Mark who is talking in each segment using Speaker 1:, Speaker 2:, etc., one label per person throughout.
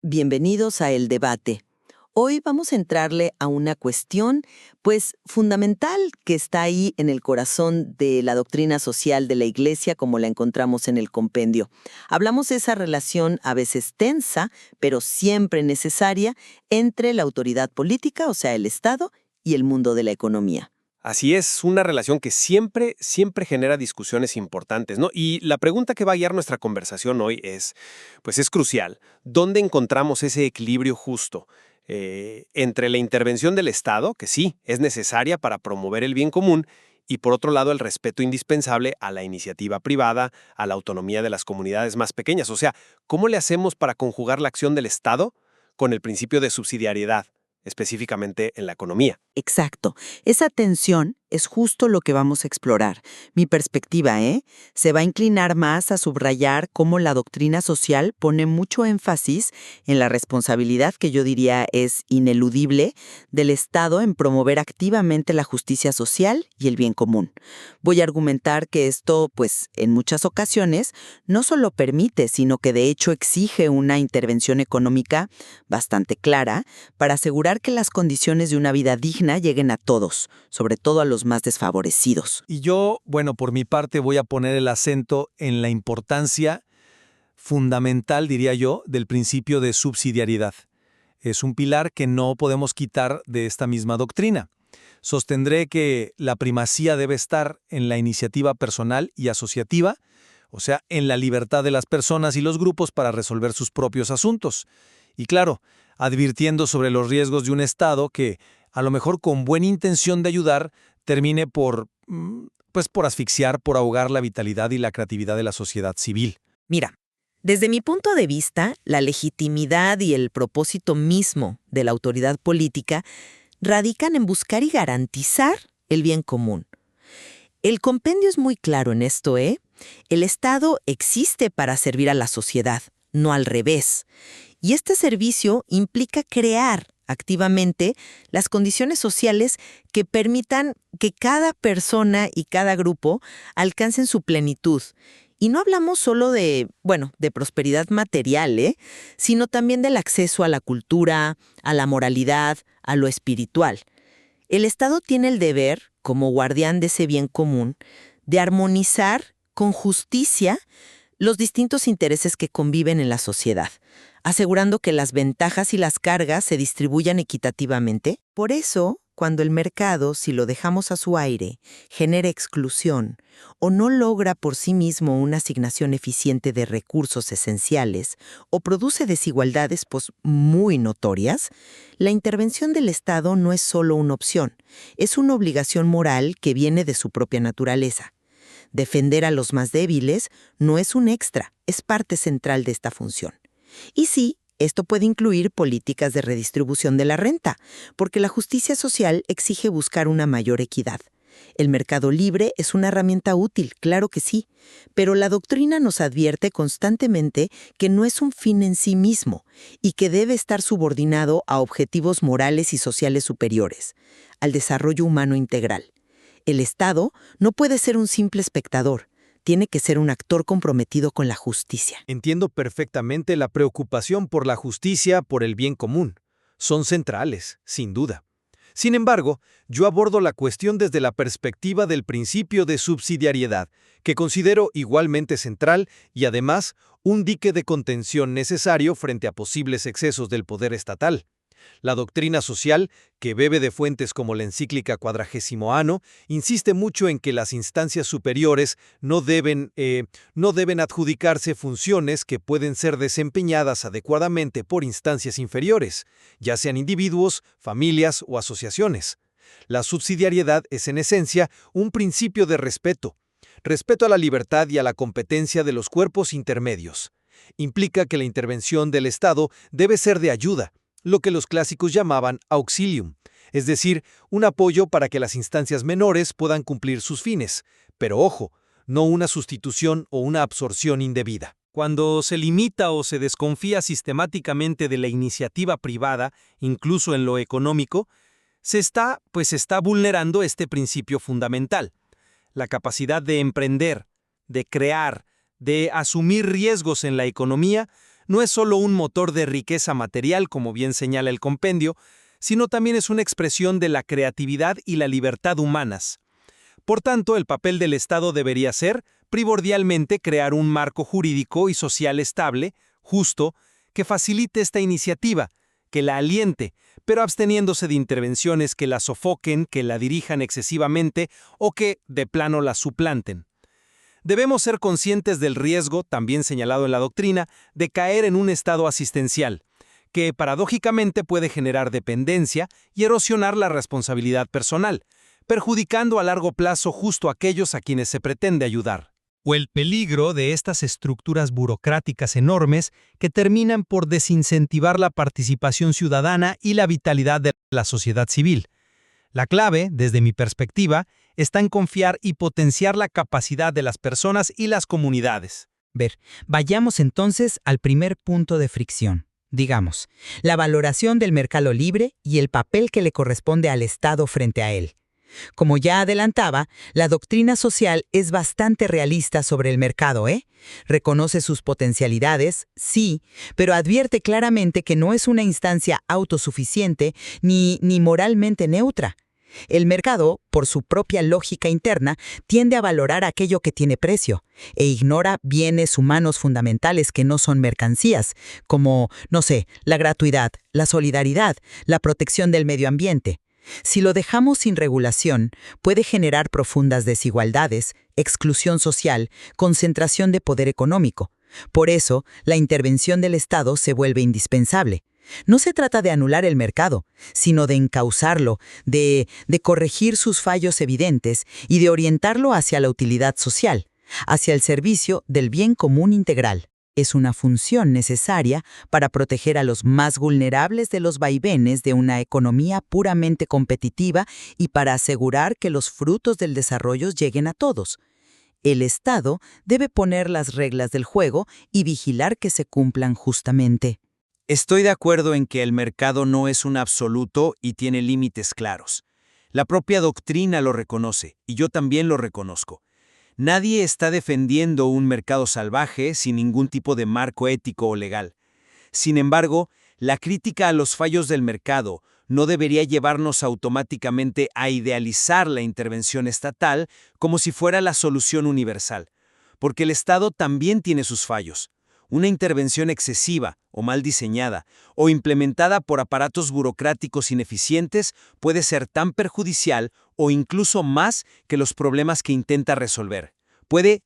Speaker 1: Bienvenidos a El Debate. Hoy vamos a entrarle a una cuestión, pues, fundamental que está ahí en el corazón de la doctrina social de la Iglesia como la encontramos en el compendio. Hablamos de esa relación a veces tensa, pero siempre necesaria, entre la autoridad política, o sea, el Estado, y el mundo de la economía.
Speaker 2: Así es, una relación que siempre genera discusiones importantes, ¿no? Y la pregunta que va a guiar nuestra conversación hoy es crucial. ¿Dónde encontramos ese equilibrio justo entre la intervención del Estado, que sí, es necesaria para promover el bien común, y por otro lado el respeto indispensable a la iniciativa privada, a la autonomía de las comunidades más pequeñas? O sea, ¿cómo le hacemos para conjugar la acción del Estado con el principio de subsidiariedad, específicamente en la economía?
Speaker 1: Exacto. Esa tensión es justo lo que vamos a explorar. Mi perspectiva, se va a inclinar más a subrayar cómo la doctrina social pone mucho énfasis en la responsabilidad que yo diría es ineludible del Estado en promover activamente la justicia social y el bien común. Voy a argumentar que esto, pues, en muchas ocasiones, no solo permite, sino que de hecho exige una intervención económica bastante clara para asegurar que las condiciones de una vida digna lleguen a todos, sobre todo a los más desfavorecidos.
Speaker 3: Y yo, bueno, por mi parte voy a poner el acento en la importancia fundamental, diría yo, del principio de subsidiariedad. Es un pilar que no podemos quitar de esta misma doctrina. Sostendré que la primacía debe estar en la iniciativa personal y asociativa, o sea, en la libertad de las personas y los grupos para resolver sus propios asuntos. Y claro, advirtiendo sobre los riesgos de un Estado que, a lo mejor con buena intención de ayudar, termine por asfixiar, por ahogar la vitalidad y la creatividad de la sociedad civil.
Speaker 1: Mira, desde mi punto de vista, la legitimidad y el propósito mismo de la autoridad política radican en buscar y garantizar el bien común. El compendio es muy claro en esto, El Estado existe para servir a la sociedad, no al revés. Y este servicio implica crear activamente las condiciones sociales que permitan que cada persona y cada grupo alcancen su plenitud. Y no hablamos solo de prosperidad material, sino también del acceso a la cultura, a la moralidad, a lo espiritual. El Estado tiene el deber, como guardián de ese bien común, de armonizar con justicia los distintos intereses que conviven en la sociedad, asegurando que las ventajas y las cargas se distribuyan equitativamente. Por eso, cuando el mercado, si lo dejamos a su aire, genera exclusión o no logra por sí mismo una asignación eficiente de recursos esenciales o produce desigualdades muy notorias, la intervención del Estado no es solo una opción, es una obligación moral que viene de su propia naturaleza. Defender a los más débiles no es un extra, es parte central de esta función. Y sí, esto puede incluir políticas de redistribución de la renta, porque la justicia social exige buscar una mayor equidad. El mercado libre es una herramienta útil, claro que sí, pero la doctrina nos advierte constantemente que no es un fin en sí mismo y que debe estar subordinado a objetivos morales y sociales superiores, al desarrollo humano integral. El Estado no puede ser un simple espectador, tiene que ser un actor comprometido con la justicia.
Speaker 3: Entiendo perfectamente la preocupación por la justicia, por el bien común. Son centrales, sin duda. Sin embargo, yo abordo la cuestión desde la perspectiva del principio de subsidiariedad, que considero igualmente central y además un dique de contención necesario frente a posibles excesos del poder estatal. La doctrina social, que bebe de fuentes como la encíclica Quadragésimo Anno, insiste mucho en que las instancias superiores no deben adjudicarse funciones que pueden ser desempeñadas adecuadamente por instancias inferiores, ya sean individuos, familias o asociaciones. La subsidiariedad es en esencia un principio de respeto a la libertad y a la competencia de los cuerpos intermedios. Implica que la intervención del Estado debe ser de ayuda, lo que los clásicos llamaban auxilium, es decir, un apoyo para que las instancias menores puedan cumplir sus fines, pero ojo, no una sustitución o una absorción indebida.
Speaker 4: Cuando se limita o se desconfía sistemáticamente de la iniciativa privada, incluso en lo económico, se está vulnerando este principio fundamental. La capacidad de emprender, de crear, de asumir riesgos en la economía no es solo un motor de riqueza material, como bien señala el compendio, sino también es una expresión de la creatividad y la libertad humanas. Por tanto, el papel del Estado debería ser, primordialmente, crear un marco jurídico y social estable, justo, que facilite esta iniciativa, que la aliente, pero absteniéndose de intervenciones que la sofoquen, que la dirijan excesivamente o que, de plano, la suplanten. Debemos ser conscientes del riesgo, también señalado en la doctrina, de caer en un estado asistencial, que paradójicamente puede generar dependencia y erosionar la responsabilidad personal, perjudicando a largo plazo justo a aquellos a quienes se pretende ayudar. O el peligro de estas estructuras burocráticas enormes que terminan por desincentivar la participación ciudadana y la vitalidad de la sociedad civil. La clave, desde mi perspectiva, está en confiar y potenciar la capacidad de las personas y las comunidades.
Speaker 5: Vayamos entonces al primer punto de fricción. Digamos, la valoración del mercado libre y el papel que le corresponde al Estado frente a él. Como ya adelantaba, la doctrina social es bastante realista sobre el mercado, Reconoce sus potencialidades, sí, pero advierte claramente que no es una instancia autosuficiente ni moralmente neutra. El mercado, por su propia lógica interna, tiende a valorar aquello que tiene precio e ignora bienes humanos fundamentales que no son mercancías, como, la gratuidad, la solidaridad, la protección del medio ambiente. Si lo dejamos sin regulación, puede generar profundas desigualdades, exclusión social, concentración de poder económico. Por eso, la intervención del Estado se vuelve indispensable. No se trata de anular el mercado, sino de encauzarlo, de corregir sus fallos evidentes y de orientarlo hacia la utilidad social, hacia el servicio del bien común integral. Es una función necesaria para proteger a los más vulnerables de los vaivenes de una economía puramente competitiva y para asegurar que los frutos del desarrollo lleguen a todos. El Estado debe poner las reglas del juego y vigilar que se cumplan justamente.
Speaker 6: Estoy de acuerdo en que el mercado no es un absoluto y tiene límites claros. La propia doctrina lo reconoce, y yo también lo reconozco. Nadie está defendiendo un mercado salvaje sin ningún tipo de marco ético o legal. Sin embargo, la crítica a los fallos del mercado no debería llevarnos automáticamente a idealizar la intervención estatal como si fuera la solución universal, porque el Estado también tiene sus fallos. Una intervención excesiva o mal diseñada o implementada por aparatos burocráticos ineficientes puede ser tan perjudicial o incluso más que los problemas que intenta resolver. Puede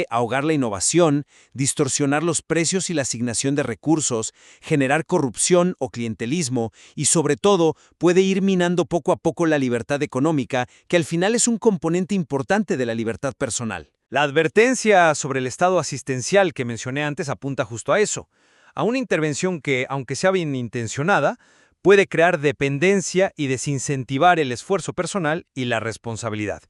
Speaker 6: ahogar la innovación, distorsionar los precios y la asignación de recursos, generar corrupción o clientelismo y, sobre todo, puede ir minando poco a poco la libertad económica, que al final es un componente importante de la libertad personal.
Speaker 3: La advertencia sobre el estado asistencial que mencioné antes apunta justo a eso, a una intervención que, aunque sea bien intencionada, puede crear dependencia y desincentivar el esfuerzo personal y la responsabilidad.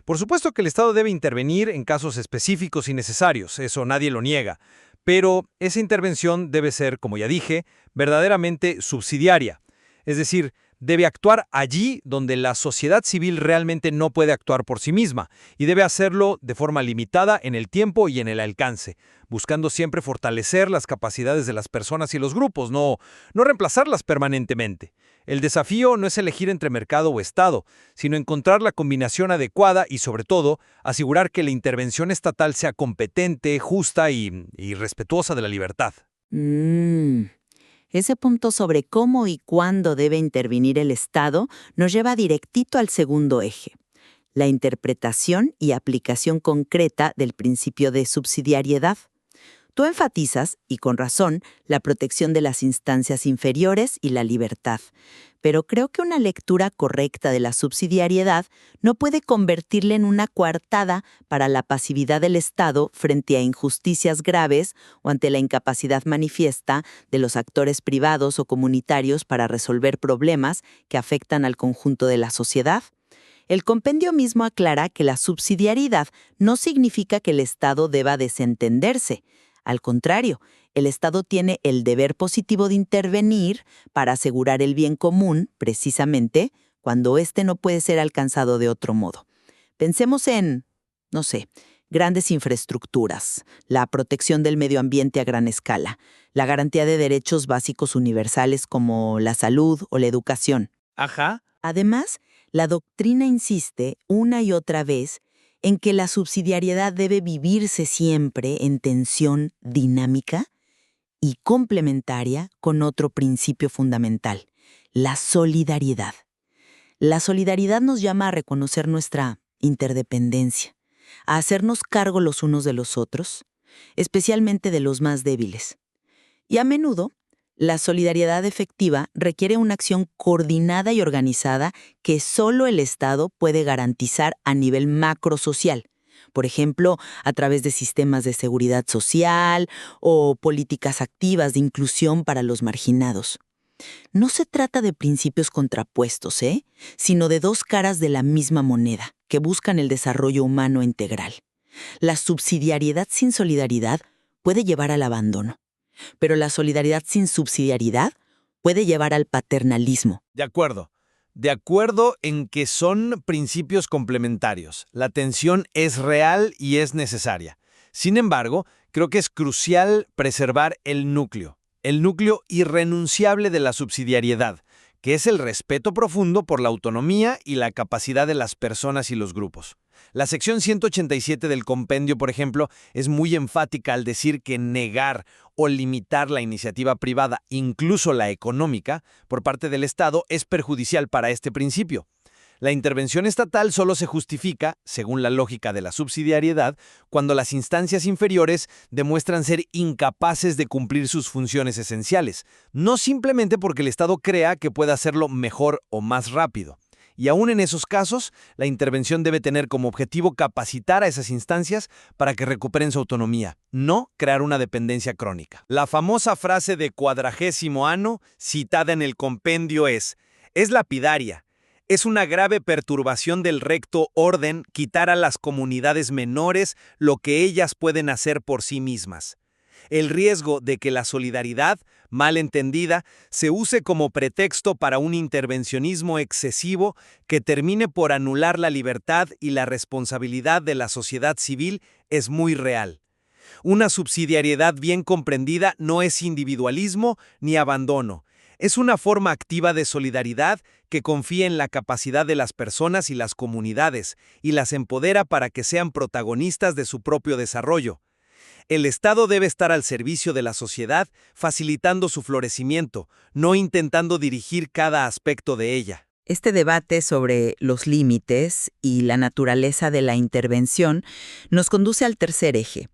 Speaker 3: Por supuesto que el Estado debe intervenir en casos específicos y necesarios, eso nadie lo niega, pero esa intervención debe ser, como ya dije, verdaderamente subsidiaria, es decir, debe actuar allí donde la sociedad civil realmente no puede actuar por sí misma, y debe hacerlo de forma limitada en el tiempo y en el alcance, buscando siempre fortalecer las capacidades de las personas y los grupos, no reemplazarlas permanentemente. El desafío no es elegir entre mercado o Estado, sino encontrar la combinación adecuada y, sobre todo, asegurar que la intervención estatal sea competente, justa y respetuosa de la libertad.
Speaker 1: Ese punto sobre cómo y cuándo debe intervenir el Estado nos lleva directito al segundo eje, la interpretación y aplicación concreta del principio de subsidiariedad. Tú enfatizas, y con razón, la protección de las instancias inferiores y la libertad, pero creo que una lectura correcta de la subsidiariedad no puede convertirla en una coartada para la pasividad del Estado frente a injusticias graves o ante la incapacidad manifiesta de los actores privados o comunitarios para resolver problemas que afectan al conjunto de la sociedad. El compendio mismo aclara que la subsidiariedad no significa que el Estado deba desentenderse. Al contrario, el Estado tiene el deber positivo de intervenir para asegurar el bien común, precisamente, cuando éste no puede ser alcanzado de otro modo. Pensemos en, grandes infraestructuras, la protección del medio ambiente a gran escala, la garantía de derechos básicos universales como la salud o la educación.
Speaker 4: Ajá.
Speaker 1: Además, la doctrina insiste una y otra vez en que la subsidiariedad debe vivirse siempre en tensión dinámica y complementaria con otro principio fundamental, la solidaridad. La solidaridad nos llama a reconocer nuestra interdependencia, a hacernos cargo los unos de los otros, especialmente de los más débiles. Y a menudo, la solidaridad efectiva requiere una acción coordinada y organizada que solo el Estado puede garantizar a nivel macrosocial, por ejemplo, a través de sistemas de seguridad social o políticas activas de inclusión para los marginados. No se trata de principios contrapuestos, sino de dos caras de la misma moneda que buscan el desarrollo humano integral. La subsidiariedad sin solidaridad puede llevar al abandono, pero la solidaridad sin subsidiariedad puede llevar al paternalismo.
Speaker 3: De acuerdo. De acuerdo en que son principios complementarios. La tensión es real y es necesaria. Sin embargo, creo que es crucial preservar el núcleo irrenunciable de la subsidiariedad, que es el respeto profundo por la autonomía y la capacidad de las personas y los grupos. La sección 187 del compendio, por ejemplo, es muy enfática al decir que negar o limitar la iniciativa privada, incluso la económica, por parte del Estado, es perjudicial para este principio. La intervención estatal solo se justifica, según la lógica de la subsidiariedad, cuando las instancias inferiores demuestran ser incapaces de cumplir sus funciones esenciales, no simplemente porque el Estado crea que puede hacerlo mejor o más rápido. Y aún en esos casos, la intervención debe tener como objetivo capacitar a esas instancias para que recuperen su autonomía, no crear una dependencia crónica. La famosa frase de 40º ano, citada en el compendio, es lapidaria. Es una grave perturbación del recto orden quitar a las comunidades menores lo que ellas pueden hacer por sí mismas. El riesgo de que la solidaridad, mal entendida, se use como pretexto para un intervencionismo excesivo que termine por anular la libertad y la responsabilidad de la sociedad civil es muy real. Una subsidiariedad bien comprendida no es individualismo ni abandono. Es una forma activa de solidaridad que confía en la capacidad de las personas y las comunidades y las empodera para que sean protagonistas de su propio desarrollo. El Estado debe estar al servicio de la sociedad, facilitando su florecimiento, no intentando dirigir cada aspecto de ella.
Speaker 1: Este debate sobre los límites y la naturaleza de la intervención nos conduce al tercer eje,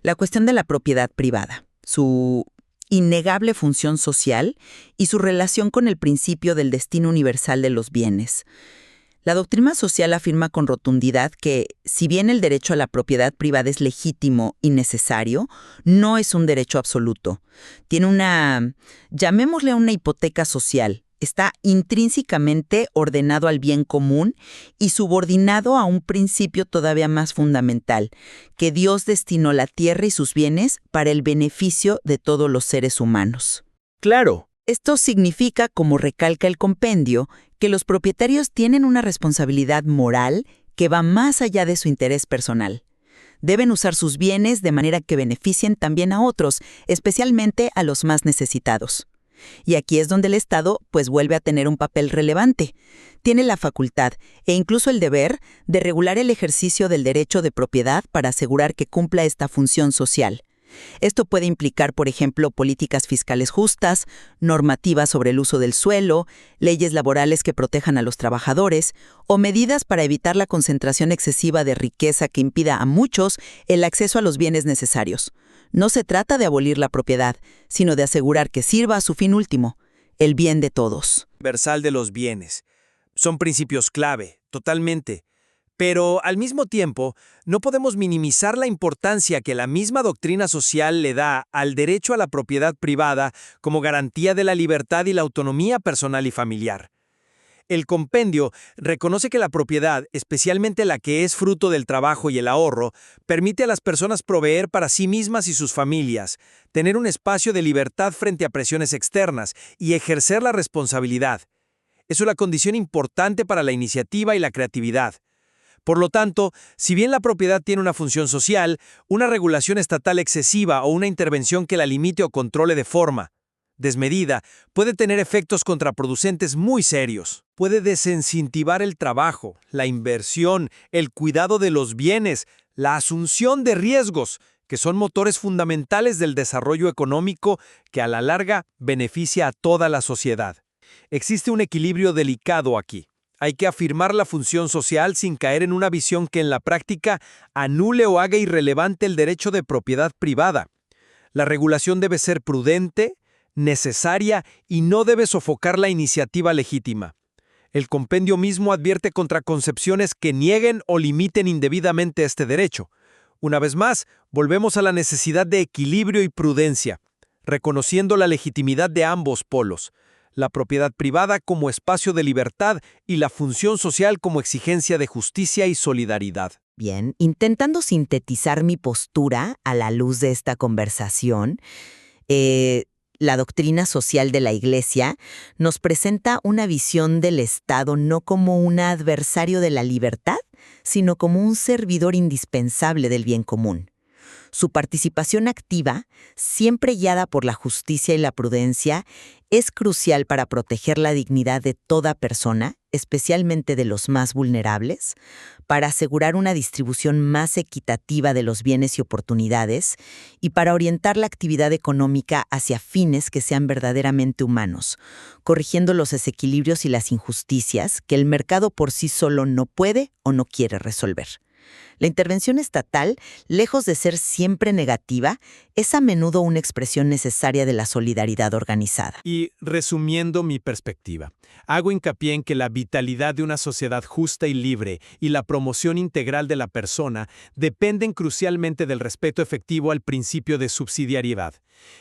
Speaker 1: la cuestión de la propiedad privada, su innegable función social y su relación con el principio del destino universal de los bienes. La doctrina social afirma con rotundidad que, si bien el derecho a la propiedad privada es legítimo y necesario, no es un derecho absoluto. Tiene llamémosle una hipoteca social. Está intrínsecamente ordenado al bien común y subordinado a un principio todavía más fundamental, que Dios destinó la tierra y sus bienes para el beneficio de todos los seres humanos.
Speaker 3: Claro.
Speaker 1: Esto significa, como recalca el compendio, que los propietarios tienen una responsabilidad moral que va más allá de su interés personal. Deben usar sus bienes de manera que beneficien también a otros, especialmente a los más necesitados. Y aquí es donde el Estado, vuelve a tener un papel relevante. Tiene la facultad e incluso el deber de regular el ejercicio del derecho de propiedad para asegurar que cumpla esta función social. Esto puede implicar, por ejemplo, políticas fiscales justas, normativas sobre el uso del suelo, leyes laborales que protejan a los trabajadores o medidas para evitar la concentración excesiva de riqueza que impida a muchos el acceso a los bienes necesarios. No se trata de abolir la propiedad, sino de asegurar que sirva a su fin último, el bien de todos.
Speaker 4: Universal de los bienes. Son principios clave, totalmente. Pero, al mismo tiempo, no podemos minimizar la importancia que la misma doctrina social le da al derecho a la propiedad privada como garantía de la libertad y la autonomía personal y familiar. El compendio reconoce que la propiedad, especialmente la que es fruto del trabajo y el ahorro, permite a las personas proveer para sí mismas y sus familias, tener un espacio de libertad frente a presiones externas y ejercer la responsabilidad. Es una condición importante para la iniciativa y la creatividad. Por lo tanto, si bien la propiedad tiene una función social, una regulación estatal excesiva o una intervención que la limite o controle de forma desmedida puede tener efectos contraproducentes muy serios. Puede desincentivar el trabajo, la inversión, el cuidado de los bienes, la asunción de riesgos, que son motores fundamentales del desarrollo económico que a la larga beneficia a toda la sociedad. Existe un equilibrio delicado aquí. Hay que afirmar la función social sin caer en una visión que en la práctica anule o haga irrelevante el derecho de propiedad privada. La regulación debe ser prudente, necesaria y no debe sofocar la iniciativa legítima. El compendio mismo advierte contra concepciones que nieguen o limiten indebidamente este derecho. Una vez más, volvemos a la necesidad de equilibrio y prudencia, reconociendo la legitimidad de ambos polos, la propiedad privada como espacio de libertad y la función social como exigencia de justicia y solidaridad.
Speaker 1: Bien, intentando sintetizar mi postura a la luz de esta conversación, la doctrina social de la Iglesia nos presenta una visión del Estado no como un adversario de la libertad, sino como un servidor indispensable del bien común. Su participación activa, siempre guiada por la justicia y la prudencia, es crucial para proteger la dignidad de toda persona, especialmente de los más vulnerables, para asegurar una distribución más equitativa de los bienes y oportunidades y para orientar la actividad económica hacia fines que sean verdaderamente humanos, corrigiendo los desequilibrios y las injusticias que el mercado por sí solo no puede o no quiere resolver. La intervención estatal, lejos de ser siempre negativa, es a menudo una expresión necesaria de la solidaridad organizada.
Speaker 4: Y resumiendo mi perspectiva, hago hincapié en que la vitalidad de una sociedad justa y libre y la promoción integral de la persona dependen crucialmente del respeto efectivo al principio de subsidiariedad.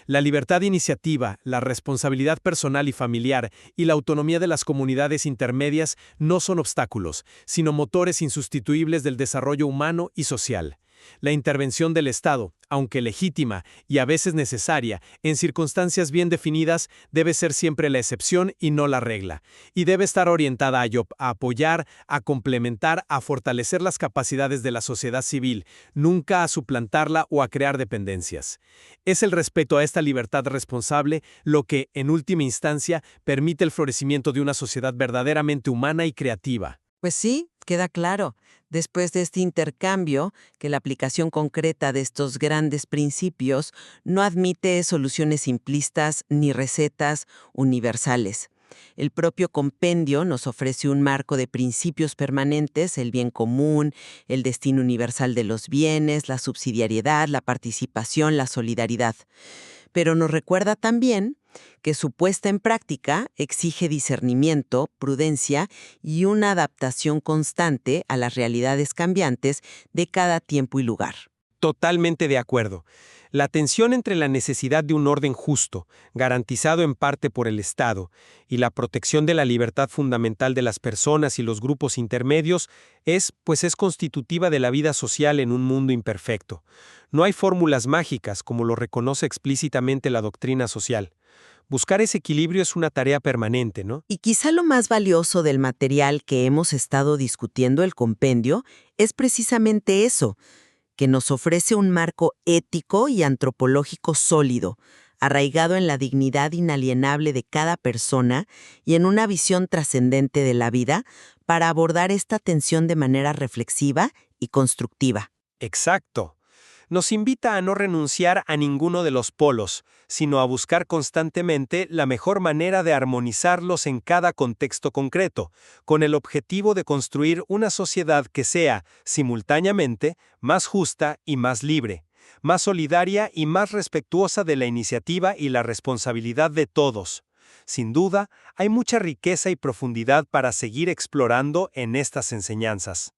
Speaker 4: La libertad de iniciativa, la responsabilidad personal y familiar y la autonomía de las comunidades intermedias no son obstáculos, sino motores insustituibles del desarrollo humano y social. La intervención del Estado, aunque legítima y a veces necesaria, en circunstancias bien definidas, debe ser siempre la excepción y no la regla, y debe estar orientada a apoyar, a complementar, a fortalecer las capacidades de la sociedad civil, nunca a suplantarla o a crear dependencias. Es el respeto a esta libertad responsable lo que, en última instancia, permite el florecimiento de una sociedad verdaderamente humana y creativa.
Speaker 7: Pues sí, queda claro, después de este intercambio, que la aplicación concreta de estos grandes principios no admite soluciones simplistas ni recetas universales. El propio compendio nos ofrece un marco de principios permanentes, el bien común, el destino universal de los bienes, la subsidiariedad, la participación, la solidaridad. Pero nos recuerda también que su puesta en práctica exige discernimiento, prudencia y una adaptación constante a las realidades cambiantes de cada tiempo y lugar.
Speaker 4: Totalmente de acuerdo. La tensión entre la necesidad de un orden justo, garantizado en parte por el Estado, y la protección de la libertad fundamental de las personas y los grupos intermedios es constitutiva de la vida social en un mundo imperfecto. No hay fórmulas mágicas, como lo reconoce explícitamente la doctrina social. Buscar ese equilibrio es una tarea permanente, ¿no?
Speaker 7: Y quizá lo más valioso del material que hemos estado discutiendo, el compendio, es precisamente eso, que nos ofrece un marco ético y antropológico sólido, arraigado en la dignidad inalienable de cada persona y en una visión trascendente de la vida para abordar esta tensión de manera reflexiva y constructiva.
Speaker 4: Exacto. Nos invita a no renunciar a ninguno de los polos, sino a buscar constantemente la mejor manera de armonizarlos en cada contexto concreto, con el objetivo de construir una sociedad que sea, simultáneamente, más justa y más libre, más solidaria y más respetuosa de la iniciativa y la responsabilidad de todos. Sin duda, hay mucha riqueza y profundidad para seguir explorando en estas enseñanzas.